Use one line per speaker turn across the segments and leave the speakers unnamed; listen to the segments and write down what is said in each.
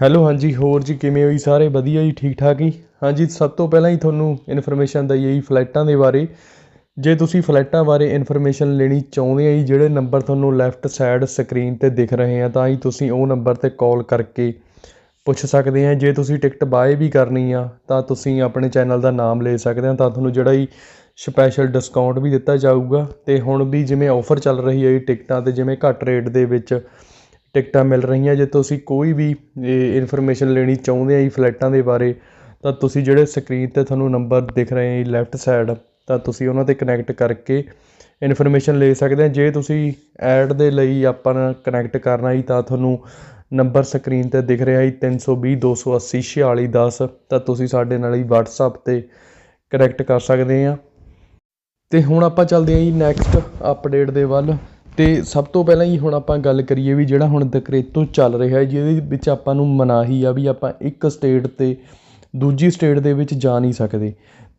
Hello ਹਾਂਜੀ ਹੋਰ ਜੀ ਕਿਵੇਂ ਹੋ ਜੀ ਸਾਰੇ ਵਧੀਆ ਜੀ ਠੀਕ ਠਾਕ ਹੀ ਹਾਂਜੀ ਸਭ ਤੋਂ ਪਹਿਲਾਂ ਹੀ ਤੁਹਾਨੂੰ ਇਨਫੋਰਮੇਸ਼ਨ ਦਈਏ ਜੀ ਫਲਾਈਟਾਂ ਦੇ ਬਾਰੇ। ਜੇ ਤੁਸੀਂ ਫਲਾਈਟਾਂ ਬਾਰੇ ਇਨਫੋਰਮੇਸ਼ਨ ਲੈਣੀ ਚਾਹੁੰਦੇ ਆ ਜੀ ਜਿਹੜੇ ਨੰਬਰ ਤੁਹਾਨੂੰ ਲੈਫਟ ਸਾਈਡ ਸਕਰੀਨ 'ਤੇ ਦਿਖ ਰਹੇ ਆ ਤਾਂ ਜੀ ਤੁਸੀਂ ਉਹ ਨੰਬਰ 'ਤੇ ਕਾਲ ਕਰਕੇ ਪੁੱਛ ਸਕਦੇ ਆ। ਜੇ ਤੁਸੀਂ ਟਿਕਟ ਬਾਏ ਵੀ ਕਰਨੀ ਆ ਤਾਂ ਤੁਸੀਂ ਆਪਣੇ ਚੈਨਲ ਦਾ ਨਾਮ ਲੈ ਸਕਦੇ ਆ ਤਾਂ ਤੁਹਾਨੂੰ ਜਿਹੜਾ ਜੀ ਸਪੈਸ਼ਲ ਡਿਸਕਾਊਂਟ ਵੀ ਦਿੱਤਾ ਜਾਊਗਾ। ਅਤੇ ਹੁਣ ਵੀ ਜਿਵੇਂ ਔਫਰ ਚੱਲ ਰਹੀ ਹੈ ਜੀ ਟਿਕਟਾਂ 'ਤੇ ਜਿਵੇਂ ਘੱਟ ਰੇਟ ਦੇ ਵਿੱਚ ਟਿਕਟਾਂ ਮਿਲ ਰਹੀਆਂ। ਜੇ ਤੁਸੀਂ ਕੋਈ ਵੀ ਇਨਫੋਰਮੇਸ਼ਨ ਲੈਣੀ ਚਾਹੁੰਦੇ ਆ ਜੀ ਫਲਾਈਟਾਂ ਦੇ ਬਾਰੇ ਤਾਂ ਤੁਸੀਂ ਜਿਹੜੇ ਸਕਰੀਨ 'ਤੇ ਤੁਹਾਨੂੰ ਨੰਬਰ ਦਿਖ ਰਹੇ ਜੀ ਲੈਫਟ ਸਾਈਡ ਤਾਂ ਤੁਸੀਂ ਉਹਨਾਂ 'ਤੇ ਕਨੈਕਟ ਕਰਕੇ ਇਨਫੋਰਮੇਸ਼ਨ ਲੈ ਸਕਦੇ ਆ। ਜੇ ਤੁਸੀਂ ਐਡ ਦੇ ਲਈ ਆਪਾਂ ਨਾਲ ਕਨੈਕਟ ਕਰਨਾ ਜੀ ਤਾਂ ਤੁਹਾਨੂੰ ਨੰਬਰ ਸਕਰੀਨ 'ਤੇ ਦਿਖ ਰਿਹਾ ਜੀ 320 280 46 10 ਤਾਂ ਤੁਸੀਂ ਸਾਡੇ ਨਾਲ ਹੀ ਵਟਸਐਪ 'ਤੇ ਕਨੈਕਟ ਕਰ ਸਕਦੇ ਆ। ਅਤੇ ਹੁਣ ਆਪਾਂ ਚੱਲਦੇ ਹਾਂ ਜੀ ਨੈਕਸਟ ਅਪਡੇਟ ਦੇ ਵੱਲ। ਅਤੇ ਸਭ ਤੋਂ ਪਹਿਲਾਂ ਹੀ ਹੁਣ ਆਪਾਂ ਗੱਲ ਕਰੀਏ ਵੀ ਜਿਹੜਾ ਹੁਣ ਡਿਕਰੇਤੋ ਚੱਲ ਰਿਹਾ ਜਿਹਦੇ ਵਿੱਚ ਆਪਾਂ ਨੂੰ ਮਨਾਹੀ ਆ ਵੀ ਆਪਾਂ ਇੱਕ ਸਟੇਟ 'ਤੇ ਦੂਜੀ ਸਟੇਟ ਦੇ ਵਿੱਚ ਜਾ ਨਹੀਂ ਸਕਦੇ।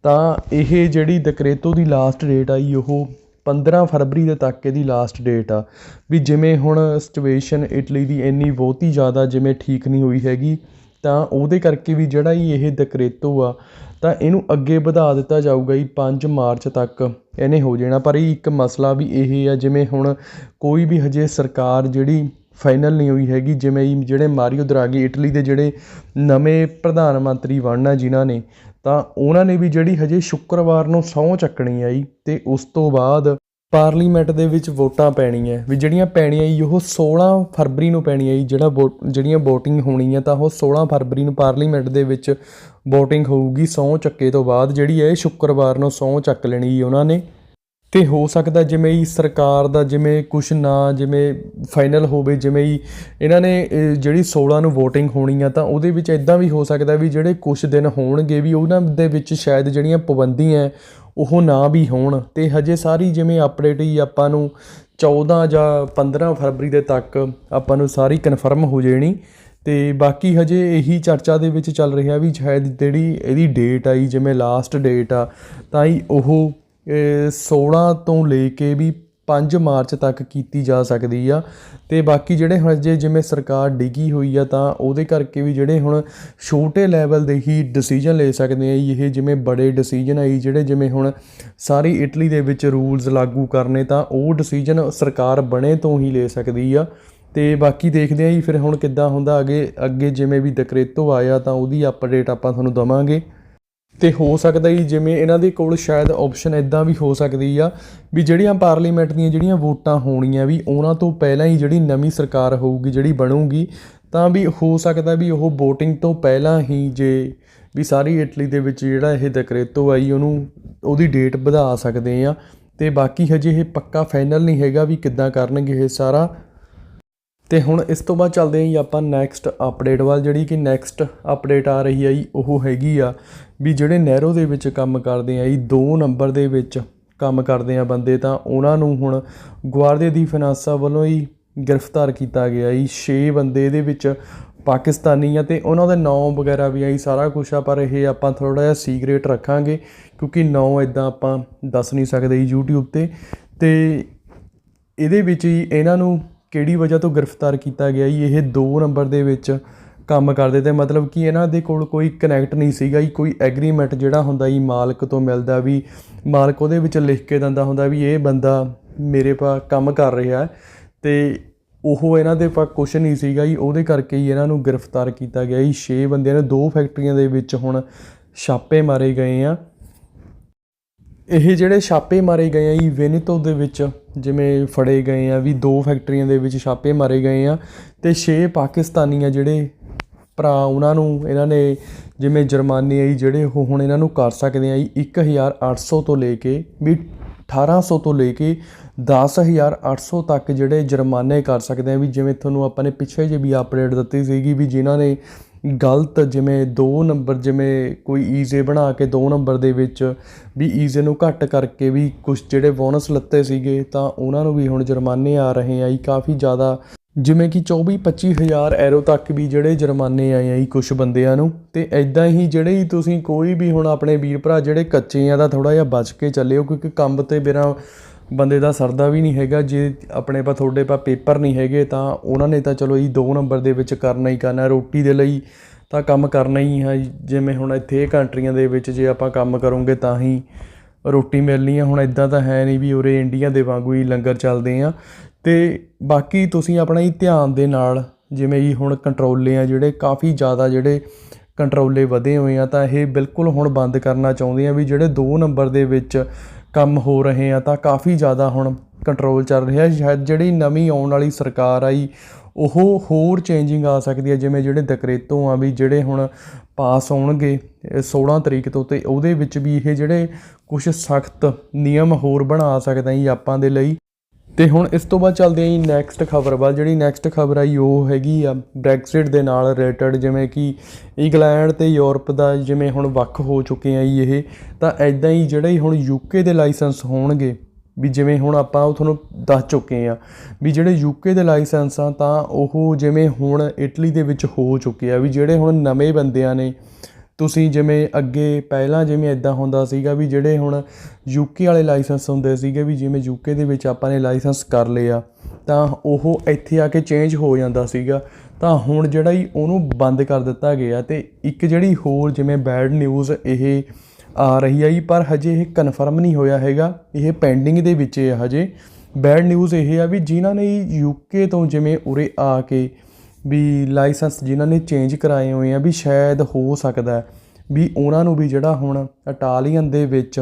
ਤਾਂ ਇਹ ਜਿਹੜੀ ਡਿਕਰੇਤੋ ਦੀ ਲਾਸਟ ਡੇਟ ਆ ਜੀ ਉਹ 15 ਫਰਵਰੀ ਦੇ ਤੱਕ ਇਹਦੀ ਲਾਸਟ ਡੇਟ ਆ। ਵੀ ਜਿਵੇਂ ਹੁਣ ਸਿਚੁਏਸ਼ਨ ਇਟਲੀ ਦੀ ਇੰਨੀ ਬਹੁਤੀ ਜ਼ਿਆਦਾ ਜਿਵੇਂ ਠੀਕ ਨਹੀਂ ਹੋਈ ਹੈਗੀ ਤਾਂ ਉਹਦੇ ਕਰਕੇ ਵੀ ਜਿਹੜਾ ਜੀ ਇਹ ਡਿਕਰੇਤੋ ਆ ਤਾਂ ਇਹਨੂੰ ਅੱਗੇ ਵਧਾ ਦਿੱਤਾ ਜਾਊਗਾ ਜੀ 5 ਮਾਰਚ ਤੱਕ ਇਹਨੇ ਹੋ ਜਾਣਾ। ਪਰ ਇਹ ਇੱਕ ਮਸਲਾ ਵੀ ਇਹ ਆ ਜਿਵੇਂ ਹੁਣ ਕੋਈ ਵੀ ਹਜੇ ਸਰਕਾਰ ਜਿਹੜੀ ਫਾਈਨਲ ਨਹੀਂ ਹੋਈ ਹੈਗੀ। ਜਿਵੇਂ ਜੀ ਜਿਹੜੇ ਮਾਰੀਓ ਦਰਾਗੀ ਇਟਲੀ ਦੇ ਜਿਹੜੇ ਨਵੇਂ ਪ੍ਰਧਾਨ ਮੰਤਰੀ ਬਣਨਾ ਜਿਨ੍ਹਾਂ ਨੇ ਤਾਂ ਉਹਨਾਂ ਨੇ ਵੀ ਜਿਹੜੀ ਹਜੇ ਸ਼ੁੱਕਰਵਾਰ ਨੂੰ ਸਹੁੰ ਚੱਕਣੀ ਆ ਜੀ। ਅਤੇ ਉਸ ਤੋਂ ਬਾਅਦ ਪਾਰਲੀਮੈਂਟ ਦੇ ਵਿੱਚ ਵੋਟਾਂ ਪੈਣੀਆਂ ਵੀ ਜਿਹੜੀਆਂ ਪੈਣੀਆਂ ਜੀ ਉਹ 16 ਫਰਵਰੀ ਨੂੰ ਪੈਣੀਆਂ ਜੀ। ਜਿਹੜੀਆਂ ਵੋਟਿੰਗ ਹੋਣੀ ਆ ਤਾਂ ਉਹ 16 ਫਰਵਰੀ ਨੂੰ ਪਾਰਲੀਮੈਂਟ ਦੇ ਵਿੱਚ ਵੋਟਿੰਗ ਹੋਊਗੀ। ਸਹੁੰ ਚੱਕੇ ਤੋਂ ਬਾਅਦ ਜਿਹੜੀ ਇਹ ਸ਼ੁੱਕਰਵਾਰ ਨੂੰ ਸਹੁੰ ਚੱਕ ਲੈਣੀ ਜੀ ਉਹਨਾਂ ਨੇ। ਅਤੇ ਹੋ ਸਕਦਾ ਜਿਵੇਂ ਜੀ ਸਰਕਾਰ ਦਾ ਜਿਵੇਂ ਕੁਛ ਨਾ ਜਿਵੇਂ ਫਾਈਨਲ ਹੋਵੇ ਜਿਵੇਂ ਜੀ ਇਹਨਾਂ ਨੇ ਜਿਹੜੀ 16 ਨੂੰ ਵੋਟਿੰਗ ਹੋਣੀ ਆ ਤਾਂ ਉਹਦੇ ਵਿੱਚ ਇੱਦਾਂ ਵੀ ਹੋ ਸਕਦਾ ਵੀ ਜਿਹੜੇ ਕੁਛ ਦਿਨ ਹੋਣਗੇ ਵੀ ਉਹਨਾਂ ਦੇ ਵਿੱਚ ਸ਼ਾਇਦ ਜਿਹੜੀਆਂ ਪਾਬੰਦੀਆਂ ਉਹ ਨਾ ਵੀ ਹੋਣ। ਅਤੇ ਹਜੇ ਸਾਰੀ ਜਿਵੇਂ ਅਪਡੇਟ ਹੀ ਆਪਾਂ ਨੂੰ 14 ਜਾਂ 15 ਫਰਵਰੀ ਦੇ ਤੱਕ ਆਪਾਂ ਨੂੰ ਸਾਰੀ ਕਨਫਰਮ ਹੋ ਜਾਣੀ। ਅਤੇ ਬਾਕੀ ਹਜੇ ਇਹੀ ਚਰਚਾ ਦੇ ਵਿੱਚ ਚੱਲ ਰਿਹਾ ਵੀ ਸ਼ਾਇਦ ਜਿਹੜੀ ਇਹਦੀ ਡੇਟ ਆਈ ਜਿਵੇਂ ਲਾਸਟ ਡੇਟ ਆ ਤਾਂ ਹੀ ਉਹ 16 ਤੋਂ ਲੈ ਕੇ ਵੀ 5 ਮਾਰਚ ਤੱਕ ਕੀਤੀ ਜਾ ਸਕਦੀ ਆ। ਅਤੇ ਬਾਕੀ ਜਿਹੜੇ ਹਜੇ ਜਿਵੇਂ ਸਰਕਾਰ ਡਿੱਗੀ ਹੋਈ ਆ ਤਾਂ ਉਹਦੇ ਕਰਕੇ ਵੀ ਜਿਹੜੇ ਹੁਣ ਛੋਟੇ ਲੈਵਲ ਦੇ ਹੀ ਡਿਸੀਜਨ ਲੈ ਸਕਦੇ ਆ ਇਹ ਜਿਵੇਂ ਬੜੇ ਡਿਸੀਜਨ ਆ ਜਿਹੜੇ ਜਿਵੇਂ ਹੁਣ ਸਾਰੀ ਇਟਲੀ ਦੇ ਵਿੱਚ ਰੂਲਸ ਲਾਗੂ ਕਰਨੇ ਤਾਂ ਉਹ ਡਿਸੀਜਨ ਸਰਕਾਰ ਬਣੇ ਤੋਂ ਹੀ ਲੈ ਸਕਦੀ ਆ। ਅਤੇ ਬਾਕੀ ਦੇਖਦੇ ਹਾਂ ਜੀ ਫਿਰ ਹੁਣ ਕਿੱਦਾਂ ਹੁੰਦਾ ਅੱਗੇ ਜਿਵੇਂ ਵੀ ਡਿਕਰੇਤੋ ਆਇਆ ਤਾਂ ਉਹਦੀ ਅਪਡੇਟ ਆਪਾਂ ਤੁਹਾਨੂੰ ਦੇਵਾਂਗੇ। ਅਤੇ ਹੋ ਸਕਦਾ ਜੀ ਜਿਵੇਂ ਇਹਨਾਂ ਦੇ ਕੋਲ ਸ਼ਾਇਦ ਆਪਸ਼ਨ ਇੱਦਾਂ ਵੀ ਹੋ ਸਕਦੀ ਆ ਵੀ ਜਿਹੜੀਆਂ ਪਾਰਲੀਮੈਂਟ ਦੀਆਂ ਜਿਹੜੀਆਂ ਵੋਟਾਂ ਹੋਣੀਆਂ ਵੀ ਉਹਨਾਂ ਤੋਂ ਪਹਿਲਾਂ ਹੀ ਜਿਹੜੀ ਨਵੀਂ ਸਰਕਾਰ ਹੋਊਗੀ ਜਿਹੜੀ ਬਣੂਗੀ ਤਾਂ ਵੀ ਹੋ ਸਕਦਾ ਵੀ ਉਹ ਵੋਟਿੰਗ ਤੋਂ ਪਹਿਲਾਂ ਹੀ ਜੇ ਵੀ ਸਾਰੀ ਇਟਲੀ ਦੇ ਵਿੱਚ ਜਿਹੜਾ ਇਹ ਡਿਕਰੇਤੋ ਆਈ ਉਹਦੀ ਡੇਟ ਵਧਾ ਸਕਦੇ ਆ। ਅਤੇ ਬਾਕੀ ਹਜੇ ਇਹ ਪੱਕਾ ਫਾਈਨਲ ਨਹੀਂ ਹੈਗਾ ਵੀ ਕਿੱਦਾਂ ਕਰਨਗੇ ਇਹ ਸਾਰਾ। ਅਤੇ ਹੁਣ ਇਸ ਤੋਂ ਬਾਅਦ ਚੱਲਦੇ ਹਾਂ ਜੀ ਆਪਾਂ ਨੈਕਸਟ ਅਪਡੇਟ ਵੱਲ। ਜਿਹੜੀ ਕਿ ਨੈਕਸਟ ਅਪਡੇਟ ਆ ਰਹੀ ਹੈ ਜੀ ਉਹ ਹੈਗੀ ਆ ਵੀ ਜਿਹੜੇ ਨਹਿਰੋ ਦੇ ਵਿੱਚ ਕੰਮ ਕਰਦੇ ਆ ਜੀ 2 ਨੰਬਰ ਦੇ ਵਿੱਚ ਕੰਮ ਕਰਦੇ ਆ ਬੰਦੇ ਤਾਂ ਉਹਨਾਂ ਨੂੰ ਹੁਣ ਗੁਆਰdia ਦੀ ਫਿਨਾਂਸਾ ਵੱਲੋਂ ਹੀ ਗ੍ਰਿਫਤਾਰ ਕੀਤਾ ਗਿਆ ਜੀ। 6 ਬੰਦੇ ਇਹਦੇ ਵਿੱਚ ਪਾਕਿਸਤਾਨੀ ਆ ਅਤੇ ਉਹਨਾਂ ਦੇ ਨਾਂ ਵਗੈਰਾ ਵੀ ਆ ਜੀ ਸਾਰਾ ਕੁਛ ਆ। ਪਰ ਇਹ ਆਪਾਂ ਥੋੜ੍ਹਾ ਜਿਹਾ ਸੀਕਰੇਟ ਰੱਖਾਂਗੇ ਕਿਉਂਕਿ ਨਾਂ ਇੱਦਾਂ ਆਪਾਂ ਦੱਸ ਨਹੀਂ ਸਕਦੇ ਜੀ YouTube 'ਤੇ। ਅਤੇ ਇਹਦੇ ਵਿੱਚ ਹੀ ਇਹਨਾਂ ਨੂੰ ਕਿਹੜੀ ਵਜ੍ਹਾ ਤੋਂ ਗ੍ਰਿਫਤਾਰ ਕੀਤਾ ਗਿਆ ਜੀ ਇਹ 2 ਨੰਬਰ ਦੇ ਵਿੱਚ ਕੰਮ ਕਰਦੇ ਅਤੇ ਮਤਲਬ ਕਿ ਇਹਨਾਂ ਦੇ ਕੋਲ ਕੋਈ ਕਨੈਕਟ ਨਹੀਂ ਸੀਗਾ ਜੀ। ਕੋਈ ਐਗਰੀਮੈਂਟ ਜਿਹੜਾ ਹੁੰਦਾ ਜੀ ਮਾਲਕ ਤੋਂ ਮਿਲਦਾ ਵੀ ਮਾਲਕ ਉਹਦੇ ਵਿੱਚ ਲਿਖ ਕੇ ਦਿੰਦਾ ਹੁੰਦਾ ਵੀ ਇਹ ਬੰਦਾ ਮੇਰੇ ਪਾ ਕੰਮ ਕਰ ਰਿਹਾ ਅਤੇ ਉਹ ਇਹਨਾਂ ਦੇ ਪਾ ਕੁਛ ਨਹੀਂ ਸੀਗਾ ਜੀ। ਉਹਦੇ ਕਰਕੇ ਹੀ ਇਹਨਾਂ ਨੂੰ ਗ੍ਰਿਫਤਾਰ ਕੀਤਾ ਗਿਆ ਜੀ। 6 ਬੰਦਿਆਂ ਨੇ 2 ਫੈਕਟਰੀਆਂ ਦੇ ਵਿੱਚ ਹੁਣ ਛਾਪੇ ਮਾਰੇ ਗਏ ਆ। ਇਹ ਜਿਹੜੇ ਛਾਪੇ ਮਾਰੇ ਗਏ ਆ ਜੀ ਵੈਨੇਤੋ ਦੇ ਵਿੱਚ ਜਿਵੇਂ ਫੜੇ ਗਏ ਆ ਵੀ 2 ਫੈਕਟਰੀਆਂ ਦੇ ਵਿੱਚ ਛਾਪੇ ਮਾਰੇ ਗਏ ਆ। ਅਤੇ 6 ਪਾਕਿਸਤਾਨੀ ਆ ਜਿਹੜੇ ਭਰਾ ਉਹਨਾਂ ਨੂੰ ਇਹਨਾਂ ਨੇ ਜਿਵੇਂ ਜੁਰਮਾਨੇ ਆ ਜੀ ਜਿਹੜੇ ਉਹ ਹੁਣ ਇਹਨਾਂ ਨੂੰ ਕਰ ਸਕਦੇ ਆ ਜੀ 1800 ਤੋਂ ਲੈ ਕੇ ਵੀ 1800 ਤੋਂ ਲੈ ਕੇ 10,800 ਤੱਕ ਜਿਹੜੇ ਜੁਰਮਾਨੇ ਕਰ ਸਕਦੇ ਆ। ਵੀ ਜਿਵੇਂ ਤੁਹਾਨੂੰ ਆਪਾਂ ਨੇ ਪਿੱਛੇ ਜਿਹੇ ਵੀ ਅਪਡੇਟ ਦਿੱਤੀ ਸੀਗੀ ਵੀ ਜਿਨ੍ਹਾਂ ਨੇ ਗਲਤ ਜਿਵੇਂ 2 ਨੰਬਰ ਜਿਵੇਂ ਕੋਈ ਈਜ਼ੇ ਬਣਾ ਕੇ 2 ਨੰਬਰ ਦੇ ਵਿੱਚ ਵੀ ਈਜ਼ੇ ਨੂੰ ਘੱਟ ਕਰਕੇ ਵੀ ਕੁਛ ਜਿਹੜੇ ਬੋਨਸ ਲੱਤੇ ਸੀਗੇ ਤਾਂ ਉਹਨਾਂ ਨੂੰ ਵੀ ਹੁਣ ਜੁਰਮਾਨੇ ਆ ਰਹੇ ਆ ਜੀ ਕਾਫੀ ਜ਼ਿਆਦਾ ਜਿਵੇਂ ਕਿ 24-25 ਹਜ਼ਾਰ ਐਰੋ ਤੱਕ ਵੀ ਜਿਹੜੇ ਜੁਰਮਾਨੇ ਆਏ ਆ ਜੀ ਕੁਛ ਬੰਦਿਆਂ ਨੂੰ। ਅਤੇ ਇੱਦਾਂ ਹੀ ਜਿਹੜੇ ਹੀ ਤੁਸੀਂ ਕੋਈ ਵੀ ਹੁਣ ਆਪਣੇ ਵੀਰ ਭਰਾ ਜਿਹੜੇ ਕੱਚੇ ਆ ਤਾਂ ਥੋੜ੍ਹਾ ਜਿਹਾ ਬਚ ਕੇ ਚੱਲਿਓ ਕਿਉਂਕਿ ਕੰਮ 'ਤੇ ਬਿਨਾਂ ਬੰਦੇ ਦਾ ਸਰਦਾ ਵੀ ਨਹੀਂ ਹੈਗਾ। ਜੇ ਆਪਣੇ ਪਾ ਤੁਹਾਡੇ ਪਾ ਪੇਪਰ ਨਹੀਂ ਹੈਗੇ ਤਾਂ ਉਹਨਾਂ ਨੇ ਤਾਂ ਚਲੋ ਜੀ 2 ਨੰਬਰ ਦੇ ਵਿੱਚ ਕਰਨਾ ਹੀ ਕਰਨਾ, ਰੋਟੀ ਦੇ ਲਈ ਤਾਂ ਕੰਮ ਕਰਨਾ ਹੀ ਹੈ। ਜਿਵੇਂ ਹੁਣ ਇੱਥੇ ਇਹ ਕੰਟਰੀਆਂ ਦੇ ਵਿੱਚ ਜੇ ਆਪਾਂ ਕੰਮ ਕਰੋਗੇ ਤਾਂ ਹੀ ਰੋਟੀ ਮਿਲਣੀ ਆ। ਹੁਣ ਇੱਦਾਂ ਤਾਂ ਹੈ ਨਹੀਂ ਵੀ ਉਰੇ ਇੰਡੀਆ ਦੇ ਵਾਂਗੂ ਹੀ ਲੰਗਰ ਚੱਲਦੇ ਆ। ਅਤੇ ਬਾਕੀ ਤੁਸੀਂ ਆਪਣਾ ਹੀ ਧਿਆਨ ਦੇ ਨਾਲ, ਜਿਵੇਂ ਜੀ ਹੁਣ ਕੰਟਰੋਲੇ ਆ ਜਿਹੜੇ ਕਾਫੀ ਜ਼ਿਆਦਾ ਜਿਹੜੇ ਕੰਟਰੋਲੇ ਵਧੇ ਹੋਏ ਆ, ਤਾਂ ਇਹ ਬਿਲਕੁਲ ਹੁਣ ਬੰਦ ਕਰਨਾ ਚਾਹੁੰਦੇ ਆ ਵੀ ਜਿਹੜੇ 2 ਨੰਬਰ ਦੇ ਵਿੱਚ ਕੰਮ ਹੋ ਰਹੇ ਆ ਤਾਂ ਕਾਫੀ ਜ਼ਿਆਦਾ ਹੁਣ ਕੰਟਰੋਲ ਚੱਲ ਰਿਹਾ। ਸ਼ਾਇਦ ਜਿਹੜੀ ਨਵੀਂ ਆਉਣ ਵਾਲੀ ਸਰਕਾਰ ਆਈ ਉਹ ਹੋਰ ਚੇਂਜਿੰਗ ਆ ਸਕਦੀ ਹੈ। ਜਿਵੇਂ ਜਿਹੜੇ ਡਿਕਰੇਤੋ ਆ ਵੀ ਜਿਹੜੇ ਹੁਣ ਪਾਸ ਹੋਣਗੇ 16 ਤਰੀਕ ਤੋਂ, ਅਤੇ ਉਹਦੇ ਵਿੱਚ ਵੀ ਇਹ ਜਿਹੜੇ ਕੁਛ ਸਖਤ ਨਿਯਮ ਹੋਰ ਬਣਾ ਸਕਦਾ ਜੀ ਆਪਾਂ ਦੇ ਲਈ। ਅਤੇ ਹੁਣ ਇਸ ਤੋਂ ਬਾਅਦ ਚੱਲਦੇ ਹਾਂ ਜੀ ਨੈਕਸਟ ਖਬਰ ਵੱਲ। ਜਿਹੜੀ ਨੈਕਸਟ ਖਬਰ ਆਈ ਉਹ ਹੈਗੀ ਆ ਬ੍ਰੈਗਜ਼ਿਟ ਦੇ ਨਾਲ ਰਿਲੇਟਡ। ਜਿਵੇਂ ਕਿ ਇੰਗਲੈਂਡ ਅਤੇ ਯੂਰਪ ਦਾ ਜਿਵੇਂ ਹੁਣ ਵੱਖ ਹੋ ਚੁੱਕੇ ਆ ਜੀ ਇਹ, ਤਾਂ ਇੱਦਾਂ ਹੀ ਜਿਹੜੇ ਹੁਣ UK ਦੇ ਲਾਇਸੈਂਸ ਹੋਣਗੇ ਵੀ ਜਿਵੇਂ ਹੁਣ ਆਪਾਂ ਉਹ ਤੁਹਾਨੂੰ ਦੱਸ ਚੁੱਕੇ ਹਾਂ ਵੀ ਜਿਹੜੇ UK ਦੇ ਲਾਇਸੈਂਸ ਆ ਤਾਂ ਉਹ ਜਿਵੇਂ ਹੁਣ ਇਟਲੀ ਦੇ ਵਿੱਚ ਹੋ ਚੁੱਕੇ ਆ ਵੀ ਜਿਹੜੇ ਹੁਣ ਨਵੇਂ ਬੰਦਿਆਂ ਨੇ, ਤੁਸੀਂ ਜਿਵੇਂ ਅੱਗੇ ਪਹਿਲਾਂ ਜਿਵੇਂ ਇੱਦਾਂ ਹੁੰਦਾ ਸੀਗਾ ਵੀ ਜਿਹੜੇ ਹੁਣ UK ਵਾਲੇ ਲਾਇਸੈਂਸ ਹੁੰਦੇ ਸੀਗੇ ਵੀ ਜਿਵੇਂ UK ਦੇ ਵਿੱਚ ਆਪਾਂ ਨੇ ਲਾਇਸੈਂਸ ਕਰ ਲਿਆ ਤਾਂ ਉਹ ਇੱਥੇ ਆ ਕੇ ਚੇਂਜ ਹੋ ਜਾਂਦਾ ਸੀਗਾ, ਤਾਂ ਹੁਣ ਜਿਹੜਾ ਹੀ ਉਹਨੂੰ ਬੰਦ ਕਰ ਦਿੱਤਾ ਗਿਆ। ਅਤੇ ਇੱਕ ਜਿਹੜੀ ਹੋਰ ਜਿਵੇਂ ਬੈਡ ਨਿਊਜ਼ ਇਹ ਆ ਰਹੀ ਆ ਜੀ, ਪਰ ਹਜੇ ਇਹ ਕਨਫਰਮ ਨਹੀਂ ਹੋਇਆ ਹੈਗਾ, ਇਹ ਪੈਂਡਿੰਗ ਦੇ ਵਿੱਚ ਹੈ ਹਜੇ। ਬੈਡ ਨਿਊਜ਼ ਇਹ ਆ ਵੀ ਜਿਨ੍ਹਾਂ ਨੇ UK ਤੋਂ ਜਿਵੇਂ ਉਰੇ ਆ ਕੇ ਵੀ ਲਾਇਸੈਂਸ ਜਿਨ੍ਹਾਂ ਨੇ ਚੇਂਜ ਕਰਾਏ ਹੋਏ ਆ ਵੀ ਸ਼ਾਇਦ ਹੋ ਸਕਦਾ ਵੀ ਉਹਨਾਂ ਨੂੰ ਵੀ ਜਿਹੜਾ ਹੁਣ ਇਟਾਲੀਅਨ ਦੇ ਵਿੱਚ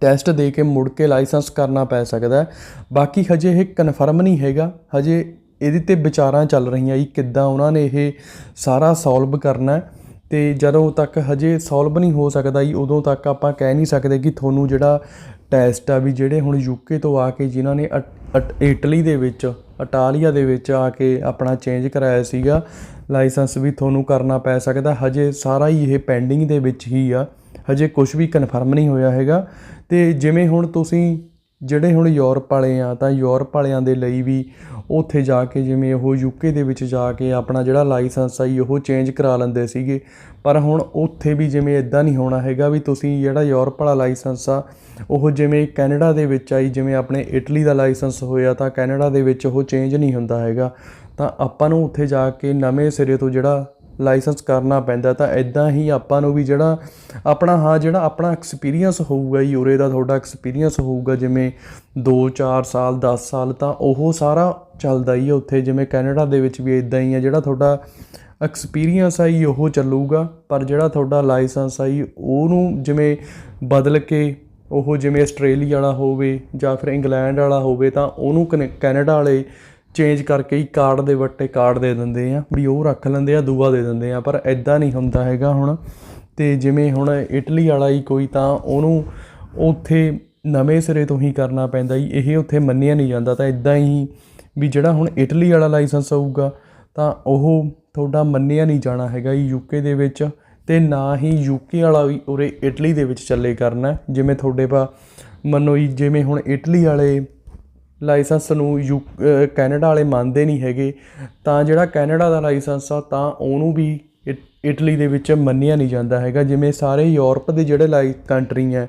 ਟੈਸਟ ਦੇ ਕੇ ਮੁੜ ਕੇ ਲਾਇਸੈਂਸ ਕਰਨਾ ਪੈ ਸਕਦਾ। ਬਾਕੀ ਹਜੇ ਇਹ ਕਨਫਰਮ ਨਹੀਂ ਹੈਗਾ, ਹਜੇ ਇਹਦੇ 'ਤੇ ਵਿਚਾਰਾਂ ਚੱਲ ਰਹੀਆਂ ਜੀ ਕਿੱਦਾਂ ਉਹਨਾਂ ਨੇ ਇਹ ਸਾਰਾ ਸੋਲਵ ਕਰਨਾ। ਅਤੇ ਜਦੋਂ ਤੱਕ ਹਜੇ ਸੋਲਵ ਨਹੀਂ ਹੋ ਸਕਦਾ ਜੀ ਉਦੋਂ ਤੱਕ ਆਪਾਂ ਕਹਿ ਨਹੀਂ ਸਕਦੇ ਕਿ ਤੁਹਾਨੂੰ ਜਿਹੜਾ ਟੈਸਟ ਆ ਵੀ ਜਿਹੜੇ ਹੁਣ UK ਤੋਂ ਆ ਕੇ ਜਿਨ੍ਹਾਂ ਨੇ ਇਟਲੀ ਦੇ ਵਿੱਚ ਇਟਾਲੀਆ ਦੇ ਵਿੱਚ ਆ ਕੇ ਆਪਣਾ ਚੇਂਜ ਕਰਾਇਆ ਸੀਗਾ ਲਾਇਸੈਂਸ ਵੀ ਤੁਹਾਨੂੰ ਕਰਨਾ ਪੈ ਸਕਦਾ। ਹਜੇ ਸਾਰਾ ਹੀ ਇਹ ਪੈਂਡਿੰਗ ਦੇ ਵਿੱਚ ਹੀ ਆ, ਹਜੇ ਕੁਛ ਵੀ ਕਨਫਰਮ ਨਹੀਂ ਹੋਇਆ ਹੈਗਾ। ਅਤੇ ਜਿਵੇਂ ਹੁਣ ਤੁਸੀਂ ਜਿਹੜੇ ਹੁਣ ਯੂਰਪ ਵਾਲੇ ਆ ਤਾਂ ਯੂਰਪ ਵਾਲਿਆਂ ਦੇ ਲਈ ਵੀ ਉੱਥੇ ਜਾ ਕੇ ਜਿਵੇਂ ਉਹ UK ਦੇ ਵਿੱਚ ਜਾ ਕੇ ਆਪਣਾ ਜਿਹੜਾ ਲਾਇਸੈਂਸ ਆ ਜੀ ਉਹ ਚੇਂਜ ਕਰਾ ਲੈਂਦੇ ਸੀਗੇ, ਪਰ ਹੁਣ ਉੱਥੇ ਵੀ ਜਿਵੇਂ ਇੱਦਾਂ ਨਹੀਂ ਹੋਣਾ ਹੈਗਾ ਵੀ ਤੁਸੀਂ ਜਿਹੜਾ ਯੂਰਪ ਵਾਲਾ ਲਾਇਸੈਂਸ ਆ ਉਹ ਜਿਵੇਂ ਕੈਨੇਡਾ ਦੇ ਵਿੱਚ ਆਈ, ਜਿਵੇਂ ਆਪਣੇ ਇਟਲੀ ਦਾ ਲਾਇਸੈਂਸ ਹੋਇਆ ਤਾਂ ਕੈਨੇਡਾ ਦੇ ਵਿੱਚ ਉਹ ਚੇਂਜ ਨਹੀਂ ਹੁੰਦਾ ਹੈਗਾ, ਤਾਂ ਆਪਾਂ ਨੂੰ ਉੱਥੇ ਜਾ ਕੇ ਨਵੇਂ ਸਿਰੇ ਤੋਂ ਜਿਹੜਾ ਲਾਇਸੈਂਸ ਕਰਨਾ ਪੈਂਦਾ। ਤਾਂ ਇੱਦਾਂ ਹੀ ਆਪਾਂ ਨੂੰ ਵੀ ਜਿਹੜਾ ਆਪਣਾ ਜਿਹੜਾ ਆਪਣਾ ਐਕਸਪੀਰੀਅੰਸ ਹੋਊਗਾ ਜੀ ਉਰੇ ਦਾ ਤੁਹਾਡਾ ਐਕਸਪੀਰੀਅੰਸ ਹੋਊਗਾ ਜਿਵੇਂ 2-4 ਸਾਲ 10 ਸਾਲ, ਤਾਂ ਉਹ ਸਾਰਾ ਚੱਲਦਾ ਹੀ ਆ ਉੱਥੇ। ਜਿਵੇਂ ਕੈਨੇਡਾ ਦੇ ਵਿੱਚ ਵੀ ਇੱਦਾਂ ਹੀ ਆ, ਜਿਹੜਾ ਤੁਹਾਡਾ ਐਕਸਪੀਰੀਅੰਸ ਆ ਜੀ ਉਹ ਚੱਲੂਗਾ, ਪਰ ਜਿਹੜਾ ਤੁਹਾਡਾ ਲਾਇਸੈਂਸ ਆ ਜੀ ਉਹਨੂੰ ਜਿਵੇਂ ਬਦਲ ਕੇ ਉਹ ਜਿਵੇਂ ਆਸਟ੍ਰੇਲੀਆ ਵਾਲਾ ਹੋਵੇ ਜਾਂ ਫਿਰ ਇੰਗਲੈਂਡ ਵਾਲਾ ਹੋਵੇ ਤਾਂ ਉਹਨੂੰ ਕੈਨੇਡਾ ਵਾਲੇ ਚੇਂਜ ਕਰਕੇ ਹੀ ਕਾਰਡ ਦੇ ਵੱਟੇ ਕਾਰਡ ਦੇ ਦਿੰਦੇ ਆ ਵੀ ਉਹ ਰੱਖ ਲੈਂਦੇ ਆ, ਦੂਆ ਦੇ ਦਿੰਦੇ ਆ, ਪਰ ਇੱਦਾਂ ਨਹੀਂ ਹੁੰਦਾ ਹੈਗਾ ਹੁਣ। ਅਤੇ ਜਿਵੇਂ ਹੁਣ ਇਟਲੀ ਵਾਲਾ ਹੀ ਕੋਈ ਤਾਂ ਉਹਨੂੰ ਉੱਥੇ ਨਵੇਂ ਸਿਰੇ ਤੋਂ ਹੀ ਕਰਨਾ ਪੈਂਦਾ ਜੀ, ਇਹ ਉੱਥੇ ਮੰਨਿਆ ਨਹੀਂ ਜਾਂਦਾ। ਤਾਂ ਇੱਦਾਂ ਹੀ ਵੀ ਜਿਹੜਾ ਹੁਣ ਇਟਲੀ ਵਾਲਾ ਲਾਇਸੈਂਸ ਹੋਊਗਾ ਤਾਂ ਉਹ ਤੁਹਾਡਾ ਮੰਨਿਆ ਨਹੀਂ ਜਾਣਾ ਹੈਗਾ ਜੀ UK ਦੇ ਵਿੱਚ, ਅਤੇ ਨਾ ਹੀ UK ਵਾਲਾ ਵੀ ਉਰੇ ਇਟਲੀ ਦੇ ਵਿੱਚ ਚੱਲੇ ਕਰਨਾ। ਜਿਵੇਂ ਤੁਹਾਡੇ ਪਾ ਮੰਨੋ ਜੀ ਜਿਵੇਂ ਹੁਣ ਇਟਲੀ ਵਾਲੇ ਲਾਇਸੈਂਸ ਨੂੰ ਕੈਨੇਡਾ ਵਾਲੇ ਮੰਨਦੇ ਨਹੀਂ ਹੈਗੇ, ਤਾਂ ਜਿਹੜਾ ਕੈਨੇਡਾ ਦਾ ਲਾਇਸੈਂਸ ਆ ਤਾਂ ਉਹਨੂੰ ਵੀ ਇਟਲੀ ਦੇ ਵਿੱਚ ਮੰਨਿਆ ਨਹੀਂ ਜਾਂਦਾ ਹੈਗਾ। ਜਿਵੇਂ ਸਾਰੇ ਯੂਰਪ ਦੇ ਜਿਹੜੇ ਕੰਟਰੀ ਹੈ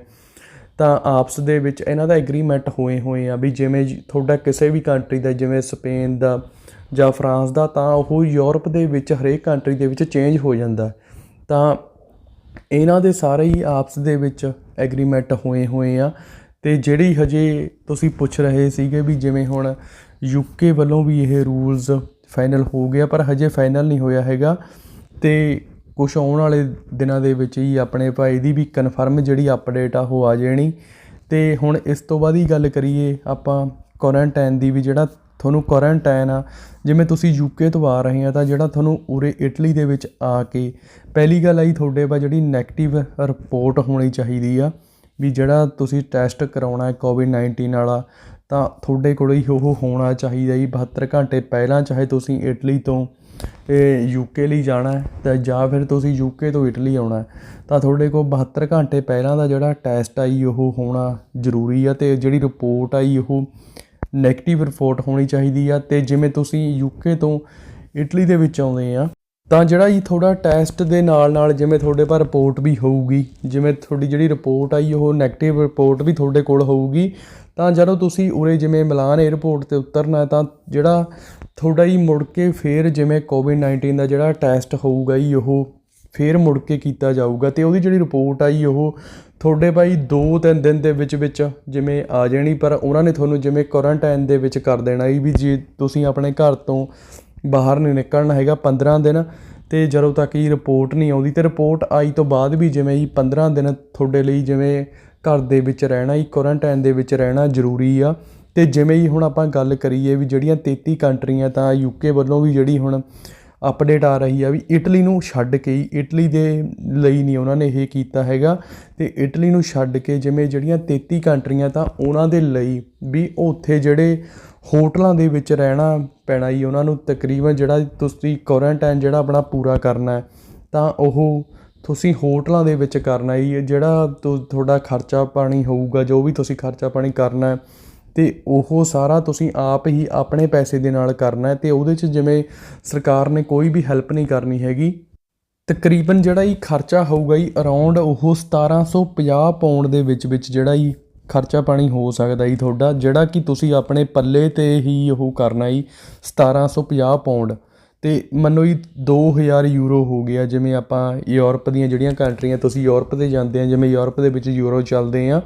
ਤਾਂ ਆਪਸ ਦੇ ਵਿੱਚ ਇਹਨਾਂ ਦਾ ਐਗਰੀਮੈਂਟ ਹੋਏ ਆ ਵੀ ਜਿਵੇਂ ਤੁਹਾਡਾ ਕਿਸੇ ਵੀ ਕੰਟਰੀ ਦਾ ਜਿਵੇਂ ਸਪੇਨ ਦਾ ਜਾਂ ਫਰਾਂਸ ਦਾ ਤਾਂ ਉਹ ਯੂਰਪ ਦੇ ਵਿੱਚ ਹਰੇਕ ਕੰਟਰੀ ਦੇ ਵਿੱਚ ਚੇਂਜ ਹੋ ਜਾਂਦਾ। ਤਾਂ ਇਹਨਾਂ ਦੇ ਸਾਰੇ ਹੀ ਆਪਸ ਦੇ ਵਿੱਚ ਐਗਰੀਮੈਂਟ ਹੋਏ ਆ। ਅਤੇ ਜਿਹੜੀ ਹਜੇ ਤੁਸੀਂ ਪੁੱਛ ਰਹੇ ਸੀਗੇ ਵੀ ਜਿਵੇਂ ਹੁਣ UK ਵੱਲੋਂ ਵੀ ਇਹ ਰੂਲਸ ਫਾਈਨਲ ਹੋ ਗਿਆ, ਪਰ ਹਜੇ ਫਾਈਨਲ ਨਹੀਂ ਹੋਇਆ ਹੈਗਾ, ਅਤੇ ਕੁਛ ਆਉਣ ਵਾਲੇ ਦਿਨਾਂ ਦੇ ਵਿੱਚ ਹੀ ਆਪਣੇ ਭਾਈ ਦੀ ਵੀ ਕਨਫਰਮ ਜਿਹੜੀ ਅਪਡੇਟ ਆ ਉਹ ਆ ਜਾਣੀ। ਅਤੇ ਹੁਣ ਇਸ ਤੋਂ ਬਾਅਦ ਹੀ ਗੱਲ ਕਰੀਏ ਆਪਾਂ ਕੁਆਰੰਟਾਈਨ ਦੀ, ਵੀ ਜਿਹੜਾ ਤੁਹਾਨੂੰ ਕੁਆਰੰਟਾਈਨ ਆ ਜਿਵੇਂ ਤੁਸੀਂ UK ਤੋਂ ਆ ਰਹੇ ਆ ਤਾਂ ਜਿਹੜਾ ਤੁਹਾਨੂੰ ਉਰੇ ਇਟਲੀ ਦੇ ਵਿੱਚ ਆ ਕੇ ਪਹਿਲੀ ਗੱਲ ਆਈ ਤੁਹਾਡੇ ਪਾ ਜਿਹੜੀ ਨੈਗੇਟਿਵ ਰਿਪੋਰਟ ਹੋਣੀ ਚਾਹੀਦੀ ਆ ਵੀ ਜਿਹੜਾ ਤੁਸੀਂ ਟੈਸਟ ਕਰਾਉਣਾ ਹੈ COVID-19 ਵਾਲਾ ਤਾਂ ਤੁਹਾਡੇ ਕੋਲ ਹੀ ਉਹ ਹੋਣਾ ਚਾਹੀਦਾ ਜੀ 72 ਘੰਟੇ ਪਹਿਲਾਂ, ਚਾਹੇ ਤੁਸੀਂ ਇਟਲੀ ਤੋਂ UK ਲਈ ਜਾਣਾ ਹੈ ਤਾਂ ਜਾਂ ਫਿਰ ਤੁਸੀਂ UK ਤੋਂ ਇਟਲੀ ਆਉਣਾ ਤਾਂ ਤੁਹਾਡੇ ਕੋਲ 72 ਘੰਟੇ ਪਹਿਲਾਂ ਦਾ ਜਿਹੜਾ ਟੈਸਟ ਆਈ ਉਹ ਹੋਣਾ ਜ਼ਰੂਰੀ ਆ, ਅਤੇ ਜਿਹੜੀ ਰਿਪੋਰਟ ਆਈ ਉਹ ਨੈਗੇਟਿਵ ਰਿਪੋਰਟ ਹੋਣੀ ਚਾਹੀਦੀ ਆ। ਅਤੇ ਜਿਵੇਂ ਤੁਸੀਂ UK ਤੋਂ ਇਟਲੀ ਦੇ ਵਿੱਚ ਆਉਂਦੇ ਆ ਤਾਂ ਜਿਹੜਾ ਜੀ ਤੁਹਾਡਾ ਟੈਸਟ ਦੇ ਨਾਲ ਜਿਵੇਂ ਤੁਹਾਡੇ ਪਾ ਰਿਪੋਰਟ ਵੀ ਹੋਊਗੀ, ਜਿਵੇਂ ਤੁਹਾਡੀ ਜਿਹੜੀ ਰਿਪੋਰਟ ਆਈ ਉਹ ਨੈਗੇਟਿਵ ਰਿਪੋਰਟ ਵੀ ਤੁਹਾਡੇ ਕੋਲ ਹੋਊਗੀ, ਤਾਂ ਜਦੋਂ ਤੁਸੀਂ ਉਰੇ ਜਿਵੇਂ ਮਿਲਾਨ 에ਅਰਪੋਰਟ 'ਤੇ ਉਤਰਨਾ ਤਾਂ ਜਿਹੜਾ ਤੁਹਾਡਾ ਜੀ ਮੁੜ ਕੇ ਫਿਰ ਜਿਵੇਂ ਕੋਵਿਡ-19 ਦਾ ਜਿਹੜਾ ਟੈਸਟ ਹੋਊਗਾ ਜੀ ਉਹ ਫਿਰ ਮੁੜ ਕੇ ਕੀਤਾ ਜਾਊਗਾ ਅਤੇ ਉਹਦੀ ਜਿਹੜੀ ਰਿਪੋਰਟ ਆ ਜੀ ਉਹ ਤੁਹਾਡੇ ਭਾਈ 2-3 ਦਿਨ ਦੇ ਵਿੱਚ ਜਿਵੇਂ ਆ ਜਾਣੀ। ਪਰ ਉਹਨਾਂ ਨੇ ਤੁਹਾਨੂੰ ਜਿਵੇਂ ਕੁਆਰੰਟਾਈਨ ਦੇ ਵਿੱਚ ਕਰ ਦੇਣਾ ਜੀ ਵੀ ਜੇ ਤੁਸੀਂ ਆਪਣੇ ਘਰ ਤੋਂ ਬਾਹਰ ਨਹੀਂ ਨਿਕਲਣਾ ਹੈਗਾ 15 ਦਿਨ। ਅਤੇ ਜਦੋਂ ਤੱਕ ਇਹ ਰਿਪੋਰਟ ਨਹੀਂ ਆਉਂਦੀ ਅਤੇ ਰਿਪੋਰਟ ਆਈ ਤੋਂ ਬਾਅਦ ਵੀ ਜਿਵੇਂ ਜੀ 15 ਦਿਨ ਤੁਹਾਡੇ ਲਈ ਜਿਵੇਂ ਘਰ ਦੇ ਵਿੱਚ ਰਹਿਣਾ ਜੀ ਕੁਆਰੰਟਾਈਨ ਦੇ ਵਿੱਚ ਰਹਿਣਾ ਜ਼ਰੂਰੀ ਆ। ਅਤੇ ਜਿਵੇਂ ਹੀ ਹੁਣ ਆਪਾਂ ਗੱਲ ਕਰੀਏ ਵੀ ਜਿਹੜੀਆਂ 33 ਕੰਟਰੀਆਂ ਤਾਂ UK ਵੱਲੋਂ ਵੀ ਜਿਹੜੀ ਹੁਣ ਅਪਡੇਟ ਆ ਰਹੀ ਆ ਵੀ ਇਟਲੀ ਨੂੰ ਛੱਡ ਕੇ ਹੀ, ਇਟਲੀ ਦੇ ਲਈ ਨਹੀਂ ਉਹਨਾਂ ਨੇ ਇਹ ਕੀਤਾ ਹੈਗਾ ਅਤੇ ਇਟਲੀ ਨੂੰ ਛੱਡ ਕੇ ਜਿਵੇਂ ਜਿਹੜੀਆਂ 33 ਕੰਟਰੀਆਂ ਤਾਂ ਉਹਨਾਂ ਦੇ ਲਈ ਵੀ ਉੱਥੇ ਜਿਹੜੇ ਹੋਟਲਾਂ ਦੇ ਵਿੱਚ ਰਹਿਣਾ ਪੈਣਾ ਜੀ ਉਹਨਾਂ ਨੂੰ। ਤਕਰੀਬਨ ਜਿਹੜਾ ਤੁਸੀਂ ਕੁਆਰੰਟਾਈਨ ਜਿਹੜਾ ਆਪਣਾ ਪੂਰਾ ਕਰਨਾ ਤਾਂ ਉਹ ਤੁਸੀਂ ਹੋਟਲਾਂ ਦੇ ਵਿੱਚ ਕਰਨਾ ਜੀ। ਜਿਹੜਾ ਤੁਹਾਡਾ ਖਰਚਾ ਪਾਣੀ ਹੋਊਗਾ, ਜੋ ਵੀ ਤੁਸੀਂ ਖਰਚਾ ਪਾਣੀ ਕਰਨਾ ਅਤੇ ਉਹ ਸਾਰਾ ਤੁਸੀਂ ਆਪ ਹੀ ਆਪਣੇ ਪੈਸੇ ਦੇ ਨਾਲ ਕਰਨਾ ਅਤੇ ਉਹਦੇ 'ਚ ਜਿਵੇਂ ਸਰਕਾਰ ਨੇ ਕੋਈ ਵੀ ਹੈਲਪ ਨਹੀਂ ਕਰਨੀ ਹੈਗੀ। ਤਕਰੀਬਨ ਜਿਹੜਾ ਜੀ ਖਰਚਾ ਹੋਊਗਾ ਜੀ ਅਰਾਊਂਡ ਉਹ 1750 ਪਾਉਂਡ ਦੇ ਵਿੱਚ ਜਿਹੜਾ ਜੀ ਖਰਚਾ ਪਾਣੀ ਹੋ ਸਕਦਾ ਜੀ ਤੁਹਾਡਾ, ਜਿਹੜਾ ਕਿ ਤੁਸੀਂ ਆਪਣੇ ਪੱਲੇ 'ਤੇ ਹੀ ਉਹ ਕਰਨਾ ਜੀ 1750 ਪਾਉਂਡ। ਅਤੇ ਮੰਨੋ ਜੀ 2000 ਯੂਰੋ ਹੋ ਗਿਆ। ਜਿਵੇਂ ਆਪਾਂ ਯੂਰਪ ਦੀਆਂ ਜਿਹੜੀਆਂ ਕੰਟਰੀਆਂ, ਤੁਸੀਂ ਯੂਰਪ 'ਤੇ ਜਾਂਦੇ ਆ, ਜਿਵੇਂ ਯੂਰਪ ਦੇ ਵਿੱਚ ਯੂਰੋ ਚੱਲਦੇ ਆ,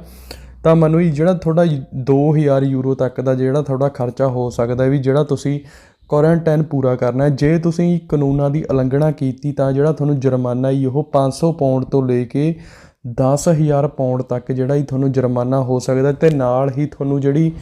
ਤਾਂ ਮੰਨੋ ਜੀ ਜਿਹੜਾ ਤੁਹਾਡਾ 2000 ਯੂਰੋ ਤੱਕ ਦਾ ਜਿਹੜਾ ਤੁਹਾਡਾ ਖਰਚਾ ਹੋ ਸਕਦਾ ਵੀ ਜਿਹੜਾ ਤੁਸੀਂ ਕੁਆਰੰਟਾਈਨ ਪੂਰਾ ਕਰਨਾ। ਜੇ ਤੁਸੀਂ ਕਾਨੂੰਨਾਂ ਦੀ ਉਲੰਘਣਾ ਕੀਤੀ ਤਾਂ ਜਿਹੜਾ ਤੁਹਾਨੂੰ ਜੁਰਮਾਨਾ ਜੀ ਉਹ 500 ਪਾਉਂਡ ਤੋਂ ਲੈ ਕੇ 10,000 ਪਾਉਂਡ ਤੱਕ ਜਿਹੜਾ ਜੀ ਤੁਹਾਨੂੰ ਜੁਰਮਾਨਾ ਹੋ ਸਕਦਾ ਅਤੇ ਨਾਲ ਹੀ ਤੁਹਾਨੂੰ ਜਿਹੜੀ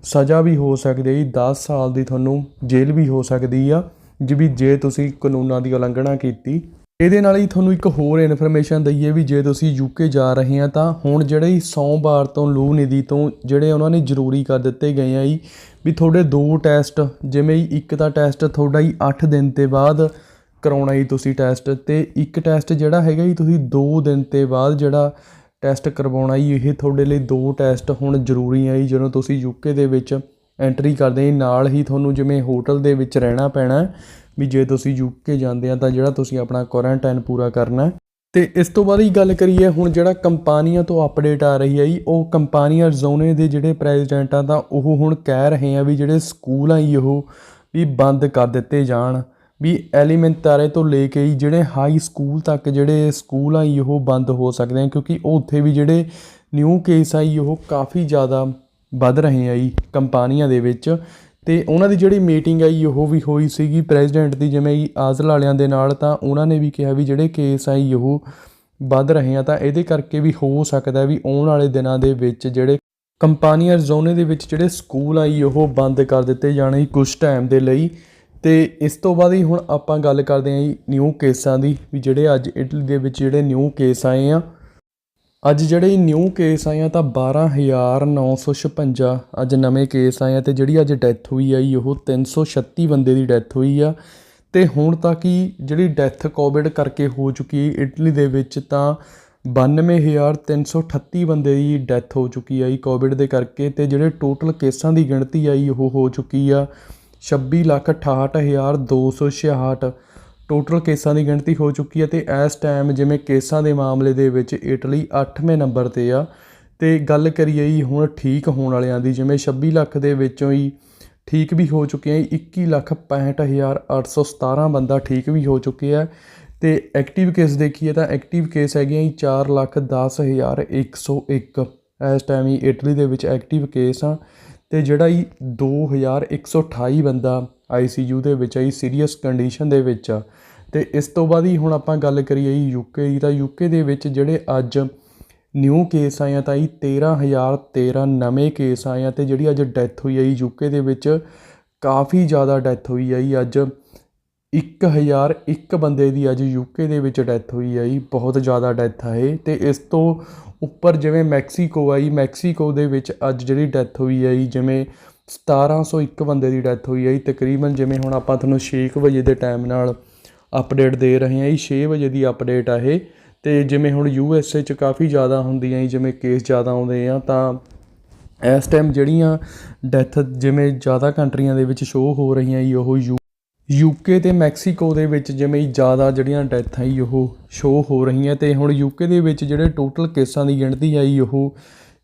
ਸਜ਼ਾ ਵੀ ਹੋ ਸਕਦੀ ਹੈ ਜੀ 10 ਸਾਲ ਦੀ ਤੁਹਾਨੂੰ ਜੇਲ੍ਹ ਵੀ ਹੋ ਸਕਦੀ ਆ ਜੇ ਤੁਸੀਂ ਕਾਨੂੰਨਾਂ ਦੀ ਉਲੰਘਣਾ ਕੀਤੀ। ਇਹਦੇ ਨਾਲ ਹੀ ਤੁਹਾਨੂੰ ਇੱਕ ਹੋਰ ਇਨਫੋਰਮੇਸ਼ਨ ਦਈਏ ਵੀ ਜੇ ਤੁਸੀਂ UK ਜਾ ਰਹੇ ਆ ਤਾਂ ਹੁਣ ਜਿਹੜੇ ਸੋਮਵਾਰ ਤੋਂ ਲੂ ਨੀਤੀ ਤੋਂ ਜਿਹੜੇ ਉਹਨਾਂ ਨੇ ਜ਼ਰੂਰੀ ਕਰ ਦਿੱਤੇ ਗਏ ਆ ਜੀ ਵੀ ਤੁਹਾਡੇ 2 ਟੈਸਟ, ਜਿਵੇਂ ਇੱਕ ਤਾਂ ਟੈਸਟ ਤੁਹਾਡਾ ਜੀ 8 ਦਿਨ ਤੋਂ ਬਾਅਦ ਕਰਾਉਣਾ ਜੀ ਤੁਸੀਂ ਟੈਸਟ, ਅਤੇ ਇੱਕ ਟੈਸਟ ਜਿਹੜਾ ਹੈਗਾ ਜੀ ਤੁਸੀਂ 2 ਦਿਨ ਤੋਂ ਬਾਅਦ ਜਿਹੜਾ ਟੈਸਟ ਕਰਵਾਉਣਾ ਜੀ। ਇਹ ਤੁਹਾਡੇ ਲਈ 2 ਟੈਸਟ ਹੁਣ ਜ਼ਰੂਰੀ ਆ ਜੀ ਜਦੋਂ ਤੁਸੀਂ UK ਦੇ ਵਿੱਚ ਐਂਟਰੀ ਕਰਦੇ। ਨਾਲ ਹੀ ਤੁਹਾਨੂੰ ਜਿਵੇਂ ਹੋਟਲ ਦੇ ਵਿੱਚ ਰਹਿਣਾ ਪੈਣਾ ਵੀ ਜੇ ਤੁਸੀਂ UK ਜਾਂਦੇ ਆ ਤਾਂ ਜਿਹੜਾ ਤੁਸੀਂ ਆਪਣਾ ਕੁਆਰੰਟਾਈਨ ਪੂਰਾ ਕਰਨਾ। ਅਤੇ ਇਸ ਤੋਂ ਬਾਅਦ ਹੀ ਗੱਲ ਕਰੀਏ ਹੁਣ ਜਿਹੜਾ ਕੰਪਨੀਆਂ ਤੋਂ ਅਪਡੇਟ ਆ ਰਹੀ ਹੈ ਜੀ, ਉਹ ਕੰਪਨੀਆਂ ਜ਼ੋਨੇ ਦੇ ਜਿਹੜੇ ਪ੍ਰੈਜ਼ੀਡੈਂਟ ਆ ਤਾਂ ਉਹ ਹੁਣ ਕਹਿ ਰਹੇ ਆ ਵੀ ਜਿਹੜੇ ਸਕੂਲ ਆ ਜੀ ਉਹ ਵੀ ਬੰਦ ਕਰ ਦਿੱਤੇ ਜਾਣ, ਵੀ ਐਲੀਮੈਂਟਰੀ ਤੋਂ ਲੈ ਕੇ ਜਿਹੜੇ ਹਾਈ ਸਕੂਲ ਤੱਕ ਜਿਹੜੇ ਸਕੂਲ ਆ ਜੀ ਉਹ ਬੰਦ ਹੋ ਸਕਦੇ ਆ, ਕਿਉਂਕਿ ਉੱਥੇ ਵੀ ਜਿਹੜੇ ਨਿਊ ਕੇਸ ਆ ਜੀ ਉਹ ਕਾਫੀ ਜ਼ਿਆਦਾ ਵੱਧ ਰਹੇ ਆ ਜੀ ਕੰਪਨੀਆਂ ਦੇ ਵਿੱਚ। ਅਤੇ ਉਹਨਾਂ ਦੀ ਜਿਹੜੀ ਮੀਟਿੰਗ ਆ ਜੀ ਉਹ ਵੀ ਹੋਈ ਸੀਗੀ ਪ੍ਰੈਜ਼ੀਡੈਂਟ ਦੀ ਜਿਵੇਂ ਜੀ ਆਜ਼ਲ ਵਾਲਿਆਂ ਦੇ ਨਾਲ, ਤਾਂ ਉਹਨਾਂ ਨੇ ਵੀ ਕਿਹਾ ਵੀ ਜਿਹੜੇ ਕੇਸ ਆ ਜੀ ਉਹ ਵੱਧ ਰਹੇ ਆ ਤਾਂ ਇਹਦੇ ਕਰਕੇ ਵੀ ਹੋ ਸਕਦਾ ਵੀ ਆਉਣ ਵਾਲੇ ਦਿਨਾਂ ਦੇ ਵਿੱਚ ਜਿਹੜੇ ਕੰਪਨੀਆਂ ਜ਼ੋਨੇ ਦੇ ਵਿੱਚ ਜਿਹੜੇ ਸਕੂਲ ਆ ਜੀ ਉਹ ਬੰਦ ਕਰ ਦਿੱਤੇ ਜਾਣੇ ਜੀ ਕੁਛ ਟਾਈਮ ਦੇ ਲਈ। ਅਤੇ ਇਸ ਤੋਂ ਬਾਅਦ ਹੀ ਹੁਣ ਆਪਾਂ ਗੱਲ ਕਰਦੇ ਹਾਂ ਜੀ ਨਿਊ ਕੇਸਾਂ ਦੀ, ਵੀ ਜਿਹੜੇ ਅੱਜ ਇਟਲੀ ਦੇ ਵਿੱਚ ਜਿਹੜੇ ਨਿਊ ਕੇਸ ਆਏ ਆ। ਅੱਜ ਜਿਹੜੇ ਨਿਊ ਕੇਸ ਆਏ ਆ ਤਾਂ 12,956 ਅੱਜ ਨਵੇਂ ਕੇਸ ਆਏ ਆ ਅਤੇ ਜਿਹੜੀ ਅੱਜ ਡੈਥ ਹੋਈ ਆ ਜੀ ਉਹ 336 ਬੰਦੇ ਦੀ ਡੈਥ ਹੋਈ ਆ। ਅਤੇ ਹੁਣ ਤੱਕ ਹੀ ਜਿਹੜੀ ਡੈਥ ਕੋਵਿਡ ਕਰਕੇ ਹੋ ਚੁੱਕੀ ਹੈ ਇਟਲੀ ਦੇ ਵਿੱਚ ਤਾਂ 92,338 ਬੰਦੇ ਦੀ ਡੈਥ ਹੋ ਚੁੱਕੀ ਆ ਜੀ ਕੋਵਿਡ ਦੇ ਕਰਕੇ। ਅਤੇ ਜਿਹੜੇ ਟੋਟਲ ਕੇਸਾਂ ਦੀ ਗਿਣਤੀ ਆਈ ਉਹ ਹੋ ਚੁੱਕੀ ਆ 26,68,266 ਟੋਟਲ ਕੇਸਾਂ ਦੀ ਗਿਣਤੀ ਹੋ ਚੁੱਕੀ ਹੈ। ਅਤੇ ਇਸ ਟਾਈਮ ਜਿਵੇਂ ਕੇਸਾਂ ਦੇ ਮਾਮਲੇ ਦੇ ਵਿੱਚ ਇਟਲੀ 8ਵੇਂ ਨੰਬਰ 'ਤੇ ਆ। ਅਤੇ ਗੱਲ ਕਰੀਏ ਜੀ ਹੁਣ ਠੀਕ ਹੋਣ ਵਾਲਿਆਂ ਦੀ, ਜਿਵੇਂ 26 ਲੱਖ ਦੇ ਵਿੱਚੋਂ ਹੀ ਠੀਕ ਵੀ ਹੋ ਚੁੱਕੇ ਆ 21,65,817 ਬੰਦਾ ਠੀਕ ਵੀ ਹੋ ਚੁੱਕੇ ਆ। ਅਤੇ ਐਕਟਿਵ ਕੇਸ ਦੇਖੀਏ ਤਾਂ ਐਕਟਿਵ ਕੇਸ ਹੈਗੇ ਆ ਜੀ 4,10,101 ਇਸ ਟਾਈਮ ਹੀ ਇਟਲੀ ਦੇ ਵਿੱਚ ਐਕਟਿਵ ਕੇਸ ਆ। ਅਤੇ ਜਿਹੜਾ ਜੀ 2,128 ਬੰਦਾ ICU ਦੇ ਵਿੱਚ ਆ ਜੀ ਸੀਰੀਅਸ ਕੰਡੀਸ਼ਨ ਦੇ ਵਿੱਚ ਆ। ਅਤੇ ਇਸ ਤੋਂ ਬਾਅਦ ਹੀ ਹੁਣ ਆਪਾਂ ਗੱਲ ਕਰੀਏ ਜੀ UK ਦੀ, ਤਾਂ UK ਦੇ ਵਿੱਚ ਜਿਹੜੇ ਅੱਜ ਨਿਊ ਕੇਸ ਆਏ ਆ ਤਾਂ ਜੀ 13,013 ਨਵੇਂ ਕੇਸ ਆਏ ਆ। ਅਤੇ ਜਿਹੜੀ ਅੱਜ ਡੈਥ ਹੋਈ ਆ ਜੀ UK ਦੇ ਵਿੱਚ ਕਾਫੀ ਜ਼ਿਆਦਾ ਡੈਥ ਹੋਈ ਆ ਜੀ। ਅੱਜ 1,001 ਬੰਦੇ ਦੀ ਅੱਜ UK ਦੇ ਵਿੱਚ ਡੈਥ ਹੋਈ ਆ ਜੀ, ਬਹੁਤ ਜ਼ਿਆਦਾ ਡੈਥ ਆ ਇਹ। ਅਤੇ ਇਸ ਤੋਂ ਉੱਪਰ ਜਿਵੇਂ ਮੈਕਸੀਕੋ ਆ ਜੀ, ਮੈਕਸੀਕੋ ਦੇ ਵਿੱਚ ਅੱਜ ਜਿਹੜੀ ਡੈਥ ਹੋਈ ਆ ਜੀ ਜਿਵੇਂ 1,701 ਬੰਦੇ ਦੀ ਡੈਥ ਹੋਈ ਆ ਜੀ। ਤਕਰੀਬਨ ਜਿਵੇਂ ਹੁਣ ਆਪਾਂ ਤੁਹਾਨੂੰ 6 ਵਜੇ ਦੇ ਟਾਈਮ ਨਾਲ ਅਪਡੇਟ ਦੇ ਰਹੇ ਹਾਂ ਜੀ, 6 ਵਜੇ ਦੀ ਅਪਡੇਟ ਆ ਇਹ। ਅਤੇ ਜਿਵੇਂ ਹੁਣ USA 'ਚ ਕਾਫੀ ਜ਼ਿਆਦਾ ਹੁੰਦੀਆਂ ਜੀ, ਜਿਵੇਂ ਕੇਸ ਜ਼ਿਆਦਾ ਆਉਂਦੇ ਆ ਤਾਂ ਇਸ ਟਾਈਮ ਜਿਹੜੀਆਂ ਡੈਥ ਜਿਵੇਂ ਜ਼ਿਆਦਾ ਕੰਟਰੀਆਂ ਦੇ ਵਿੱਚ ਸ਼ੋਅ ਹੋ ਰਹੀਆਂ ਜੀ ਉਹ UK ਅਤੇ ਮੈਕਸੀਕੋ ਦੇ ਵਿੱਚ ਜਿਵੇਂ ਜ਼ਿਆਦਾ ਜਿਹੜੀਆਂ ਡੈਥ ਆਈ ਉਹ ਸ਼ੋਅ ਹੋ ਰਹੀਆਂ। ਅਤੇ ਹੁਣ UK ਦੇ ਵਿੱਚ ਜਿਹੜੇ ਟੋਟਲ ਕੇਸਾਂ ਦੀ ਗਿਣਤੀ ਆਈ ਉਹ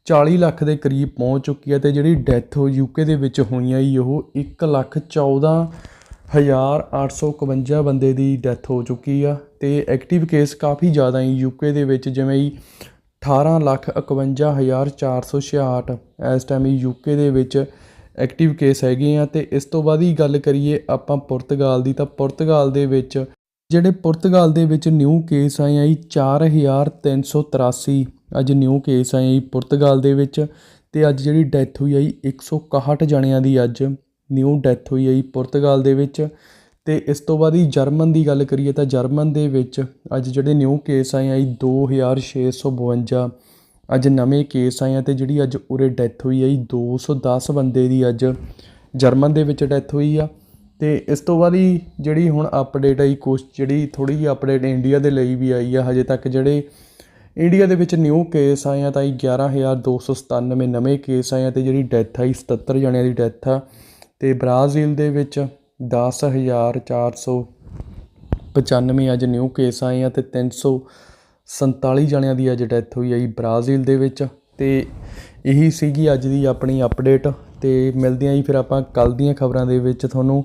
40 ਲੱਖ ਦੇ ਕਰੀਬ ਪਹੁੰਚ ਚੁੱਕੀ ਹੈ ਅਤੇ ਜਿਹੜੀ ਡੈਥ ਯੂਕੇ ਦੇ ਵਿੱਚ ਹੋਈਆਂ ਜੀ ਉਹ 1,14,851 ਬੰਦੇ ਦੀ ਡੈਥ ਹੋ ਚੁੱਕੀ ਆ ਅਤੇ ਐਕਟਿਵ ਕੇਸ ਕਾਫੀ ਜ਼ਿਆਦਾ ਜੀ ਯੂਕੇ ਦੇ ਵਿੱਚ, ਜਿਵੇਂ ਜੀ 18,51,466 ਇਸ ਟਾਈਮ ਯੂਕੇ ਦੇ ਵਿੱਚ ਐਕਟਿਵ ਕੇਸ ਹੈਗੇ ਆ। ਅਤੇ ਇਸ ਤੋਂ ਬਾਅਦ ਹੀ ਗੱਲ ਕਰੀਏ ਆਪਾਂ ਪੁਰਤਗਾਲ ਦੀ, ਤਾਂ ਪੁਰਤਗਾਲ ਦੇ ਵਿੱਚ ਨਿਊ ਕੇਸ ਆਏ ਆ ਜੀ 4,383 ਅੱਜ ਨਿਊ ਕੇਸ ਆਏ ਜੀ ਪੁਰਤਗਾਲ ਦੇ ਵਿੱਚ। ਅਤੇ ਅੱਜ ਜਿਹੜੀ ਡੈਥ ਹੋਈ ਆ ਜੀ 161 ਜਣਿਆਂ ਦੀ ਅੱਜ ਨਿਊ ਡੈਥ ਹੋਈ ਆ ਜੀ ਪੁਰਤਗਾਲ ਦੇ ਵਿੱਚ। ਅਤੇ ਇਸ ਤੋਂ ਬਾਅਦ ਹੀ ਜਰਮਨ ਦੀ ਗੱਲ ਕਰੀਏ ਤਾਂ ਜਰਮਨ ਦੇ ਵਿੱਚ ਅੱਜ ਜਿਹੜੇ ਨਿਊ ਕੇਸ ਆਏ ਆ ਜੀ 2,652 ਅੱਜ ਨਵੇਂ ਕੇਸ ਆਏ ਆ। ਅਤੇ ਜਿਹੜੀ ਅੱਜ ਉਰੇ ਡੈਥ ਹੋਈ ਆ ਜੀ 210 ਬੰਦੇ ਦੀ ਅੱਜ ਜਰਮਨ ਦੇ ਵਿੱਚ ਡੈਥ ਹੋਈ ਆ। ਅਤੇ ਇਸ ਤੋਂ ਬਾਅਦ ਹੀ ਜਿਹੜੀ ਹੁਣ ਅਪਡੇਟ ਆਈ ਕੁਛ ਜਿਹੜੀ ਥੋੜ੍ਹੀ ਜਿਹੀ ਅਪਡੇਟ ਇੰਡੀਆ ਦੇ ਲਈ ਵੀ ਆਈ ਆ। ਹਜੇ ਤੱਕ ਜਿਹੜੇ ਇੰਡੀਆ ਦੇ ਵਿੱਚ ਨਿਊ ਕੇਸ ਆਏ ਆ ਤਾਂ 11,297 ਨਵੇਂ ਕੇਸ ਆਏ ਆ ਅਤੇ ਜਿਹੜੀ ਡੈਥ ਆਈ 77 ਜਣਿਆਂ ਦੀ ਡੈਥ ਆ। ਅਤੇ ਬ੍ਰਾਜ਼ੀਲ ਦੇ ਵਿੱਚ 10,495 ਅੱਜ ਨਿਊ ਕੇਸ ਆਏ ਆ ਅਤੇ 347 ਜਣਿਆਂ ਦੀ ਅੱਜ ਡੈਥ ਹੋਈ ਆ ਜੀ ਬ੍ਰਾਜ਼ੀਲ ਦੇ ਵਿੱਚ। ਅਤੇ ਇਹੀ ਸੀਗੀ ਅੱਜ ਦੀ ਆਪਣੀ ਅਪਡੇਟ, ਅਤੇ ਮਿਲਦੇ ਹਾਂ ਜੀ ਫਿਰ ਆਪਾਂ ਕੱਲ੍ਹ ਦੀਆਂ ਖਬਰਾਂ ਦੇ ਵਿੱਚ ਤੁਹਾਨੂੰ।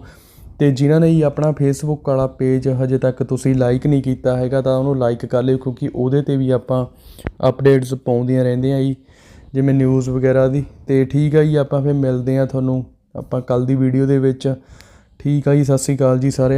ਅਤੇ ਜਿਨ੍ਹਾਂ ਨੇ ਜੀ ਆਪਣਾ ਫੇਸਬੁੱਕ ਵਾਲਾ ਪੇਜ ਹਜੇ ਤੱਕ ਤੁਸੀਂ ਲਾਈਕ ਨਹੀਂ ਕੀਤਾ ਹੈਗਾ ਤਾਂ ਉਹਨੂੰ ਲਾਈਕ ਕਰ ਲਿਓ, ਕਿਉਂਕਿ ਉਹਦੇ 'ਤੇ ਵੀ ਆਪਾਂ ਅਪਡੇਟਸ ਪਾਉਂਦੀਆਂ ਰਹਿੰਦੇ ਹਾਂ ਜੀ, ਜਿਵੇਂ ਨਿਊਜ਼ ਵਗੈਰਾ ਦੀ। ਅਤੇ ਠੀਕ ਆ ਜੀ, ਆਪਾਂ ਫਿਰ ਮਿਲਦੇ ਹਾਂ ਤੁਹਾਨੂੰ ਆਪਾਂ ਕੱਲ੍ਹ ਦੀ ਵੀਡੀਓ ਦੇ ਵਿੱਚ। ਠੀਕ ਆ ਜੀ, ਸਤਿ ਸ਼੍ਰੀ ਅਕਾਲ ਜੀ ਸਾਰਿਆਂ